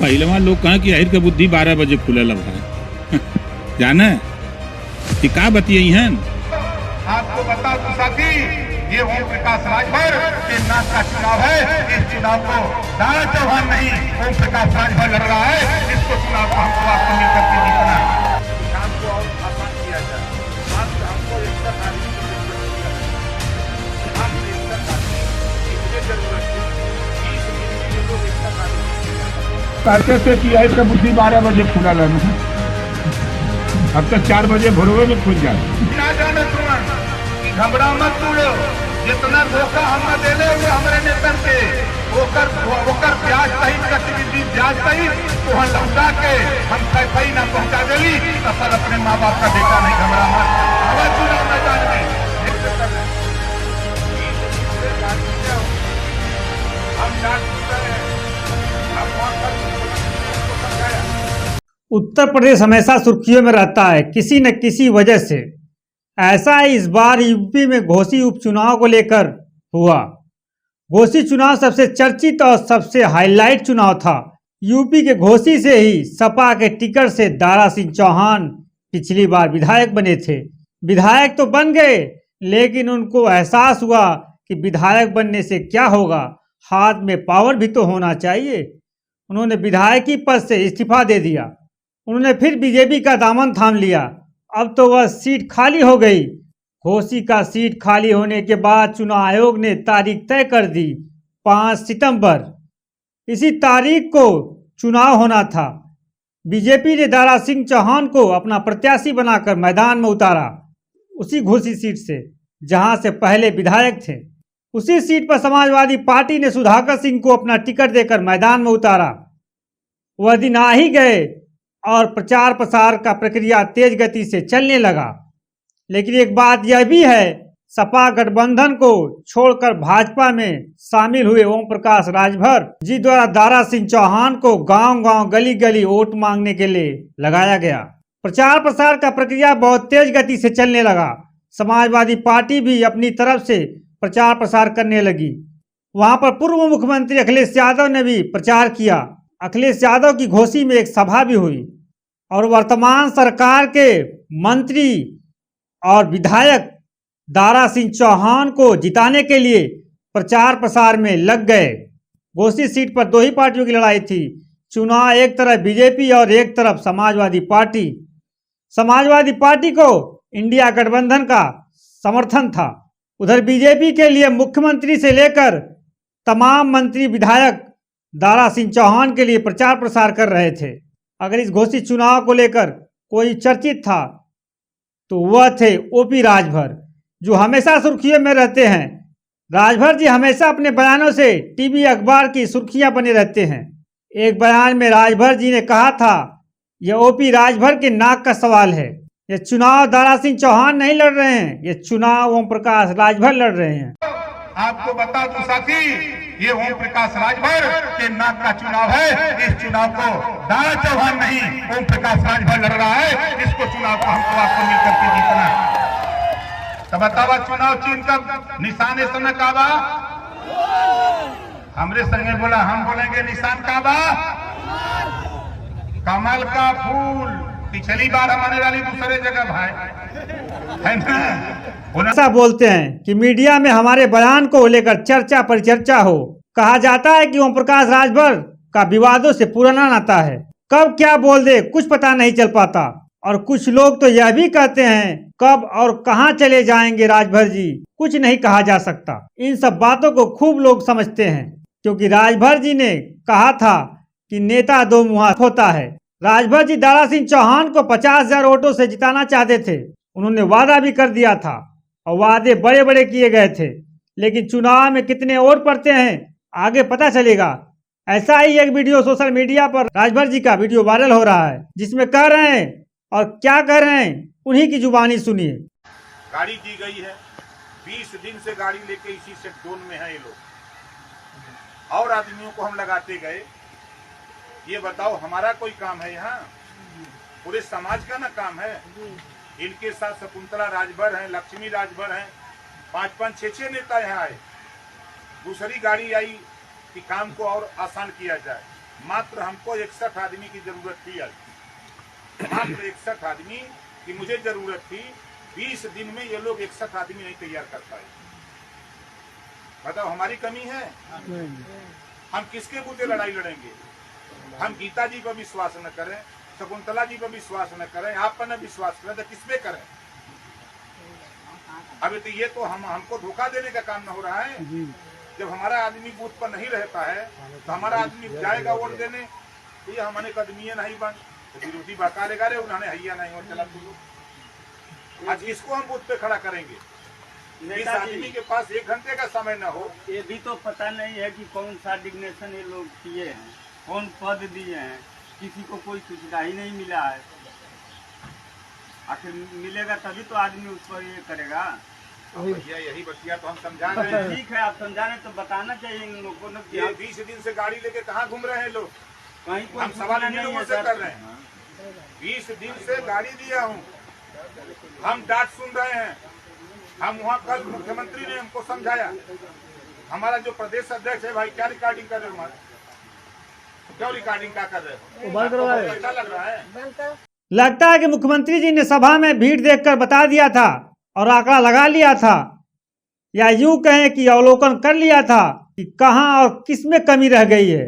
पहलवा लोग कहा कि आहिर के बुद्धि 12 बजे खुलेला भाई जाने कि का बतियई हैं। आपको बता दूं साथी, ये ओम प्रकाश राजभर के नाम का चुनाव है। इस चुनाव को दारा चौहान नहीं, ओम प्रकाश राजभर लड़ रहा है। इसको चुनाव को हमको आपको मिलकर के जीतना है। काम को और आसान किया जाए। हमको एकता की जरूरत है। कहते थे कि आहिर का बुद्धि 12 बजे खुला रहना, अब तक 4 बजे भोरवे में खुल जाए। ना जाने तुरंत घबरा मत तोड़ो, जितना धोखा हम देले हुए हमारे नेतन के ओकर ब्याज सहित गतिविधि ब्याज सहित तो हम लौटा के हम सही ना पहुंचा देली तो सर अपने माँ बाप का बेटा नहीं। घबरा मत, हवा चुनाव मैदान में हम उत्तर प्रदेश हमेशा सुर्खियों में रहता है किसी न किसी वजह से। ऐसा ही इस बार यूपी में घोसी उपचुनाव को लेकर हुआ। घोसी चुनाव सबसे चर्चित और सबसे हाईलाइट चुनाव था। यूपी के घोसी से ही सपा के टिकट से दारा सिंह चौहान पिछली बार विधायक बने थे। विधायक तो बन गए, लेकिन उनको एहसास हुआ कि विधायक बनने से क्या होगा, हाथ में पावर भी तो होना चाहिए। उन्होंने विधायकी पद से इस्तीफा दे दिया। उन्होंने फिर बीजेपी का दामन थाम लिया। अब तो वह सीट खाली हो गई। घोसी का सीट खाली होने के बाद चुनाव आयोग ने तारीख तय कर दी, 5 सितंबर। इसी तारीख को चुनाव होना था। बीजेपी ने दारा सिंह चौहान को अपना प्रत्याशी बनाकर मैदान में उतारा, उसी घोसी सीट से जहां से पहले विधायक थे। उसी सीट पर समाजवादी पार्टी ने सुधाकर सिंह को अपना टिकट देकर मैदान में उतारा। वह दिन आ ही गए और प्रचार प्रसार का प्रक्रिया तेज गति से चलने लगा। लेकिन एक बात यह भी है, सपा गठबंधन को छोड़कर भाजपा में शामिल हुए ओम प्रकाश राजभर जी द्वारा दारा सिंह चौहान को गांव-गांव गली-गली वोट मांगने के लिए लगाया गया। प्रचार प्रसार का प्रक्रिया बहुत तेज गति से चलने लगा। समाजवादी पार्टी भी अपनी तरफ से प्रचार प्रसार करने लगी। वहां पर पूर्व मुख्यमंत्री अखिलेश यादव ने भी प्रचार किया। अखिलेश यादव की घोसी में एक सभा भी हुई और वर्तमान सरकार के मंत्री और विधायक दारा सिंह चौहान को जिताने के लिए प्रचार प्रसार में लग गए। घोसी सीट पर 2 ही पार्टियों की लड़ाई थी। चुनाव एक तरफ बीजेपी और एक तरफ समाजवादी पार्टी। समाजवादी पार्टी को इंडिया गठबंधन का समर्थन था। उधर बीजेपी के लिए मुख्यमंत्री से लेकर तमाम मंत्री विधायक दारा सिंह चौहान के लिए प्रचार प्रसार कर रहे थे। अगर इस घोसी चुनाव को लेकर कोई चर्चित था तो वह थे ओपी राजभर, जो हमेशा सुर्खियों में रहते हैं। राजभर जी हमेशा अपने बयानों से टीवी अखबार की सुर्खियां बने रहते हैं। एक बयान में राजभर जी ने कहा था, यह ओपी राजभर के नाक का सवाल है। यह चुनाव दारा सिंह चौहान नहीं लड़ रहे हैं, यह चुनाव ओम प्रकाश राजभर लड़ रहे हैं। आपको बता दूं साथी, ये ओम प्रकाश राजभर के नाम का चुनाव है। इस चुनाव को दारा चौहान नहीं, ओम प्रकाश राजभर लड़ रहा है। इसको चुनाव को हमको आपको मिलकर के जीतना है। तो बतावा चुनाव चिन्ह का निशान इस समय का बा? हमरे संगे बोला, हम बोलेंगे निशान का बा? कमल का फूल। पिछली बार हमारे वाली दूसरे जगह भाई है ना। ऐसा बोलते हैं कि मीडिया में हमारे बयान को लेकर चर्चा परिचर्चा हो। कहा जाता है कि ओम प्रकाश राजभर का विवादों से पुराना नाता है। कब क्या बोल दे कुछ पता नहीं चल पाता। और कुछ लोग तो यह भी कहते हैं कब और कहां चले जाएंगे राजभर जी, कुछ नहीं कहा जा सकता। इन सब बातों को खूब लोग समझते हैं, क्योंकि राजभर जी ने कहा था कि नेता 2 मुहां होता है। राजभर जी दारा सिंह चौहान को 50,000 वोटों से जिताना चाहते थे। उन्होंने वादा भी कर दिया था और वादे बड़े बड़े किए गए थे, लेकिन चुनाव में कितने वोट पड़ते हैं आगे पता चलेगा। ऐसा ही एक वीडियो सोशल मीडिया पर राजभर जी का वीडियो वायरल हो रहा है, जिसमें कह रहे हैं और क्या कह रहे हैं उन्हीं की जुबानी सुनिए। गाड़ी दी गई है, 20 दिन से गाड़ी लेके इसी सेट जोन में है ये लोग, और आदमियों को हम लगाते गए। ये बताओ हमारा कोई काम है यहाँ? पूरे समाज का ना काम है। इनके साथ शकुंतला राजभर हैं, लक्ष्मी राजभर हैं, 5-5, 6-6 नेता यहाँ आए। दूसरी गाड़ी आई कि काम को और आसान किया जाए। मात्र हमको 61 आदमी की जरूरत थी आज, मात्र 61 आदमी की मुझे जरूरत थी। 20 दिन में ये लोग 61 आदमी नहीं तैयार कर पाए। बताओ हमारी कमी है? हम किसके बूते लड़ाई लड़ेंगे? हम गीता जी पर विश्वास न करें, शकुंतला जी पर विश्वास न करें, आप पर न विश्वास करें तो किस पे करें? अभी तो ये तो हमको धोखा देने का काम न हो रहा है। जब हमारा आदमी बूथ पर नहीं रहता है तो हमारा आदमी जाएगा वोट देने, तो ये हमारे कदमी नहीं बन, तो विरोधी बकारेगा रे उन्होंने हैया नहीं हो चला। आज किसको हम बूथ पे खड़ा करेंगे? इस आदमी के पास 1 घंटे का समय न हो। ये भी तो पता नहीं है कि कौन सा डिग्नेशन ये लोग किए हैं, कौन पद दिए हैं, किसी को कोई सुविधा ही नहीं मिला है। आखिर मिलेगा तभी तो आदमी उस पर ये करेगा। भैया यही बतिया तो हम समझा रहे हैं। ठीक है, आप समझा रहे तो बताना चाहिए इन लोगों को। ये 20 दिन से गाड़ी लेके कहाँ घूम रहे हैं लोग? कहीं कोई हम सवाल इन्हीं लोगों से कर रहे हैं। 20 दिन से गाड़ी दिया हूँ, हम डांट सुन रहे हैं। हम वहाँ कल मुख्यमंत्री ने हमको समझाया, हमारा जो प्रदेश अध्यक्ष है, भाई क्या रिकॉर्डिंग कर रहे हो? हमारे क्यों रिकॉर्डिंग क्या कर रहे हो? अच्छा लग रहा है। लगता है कि मुख्यमंत्री जी ने सभा में भीड़ देखकर बता दिया था और आंकड़ा लगा लिया था, या यूं कहें कि अवलोकन कर लिया था कि कहां और किस में कमी रह गई है।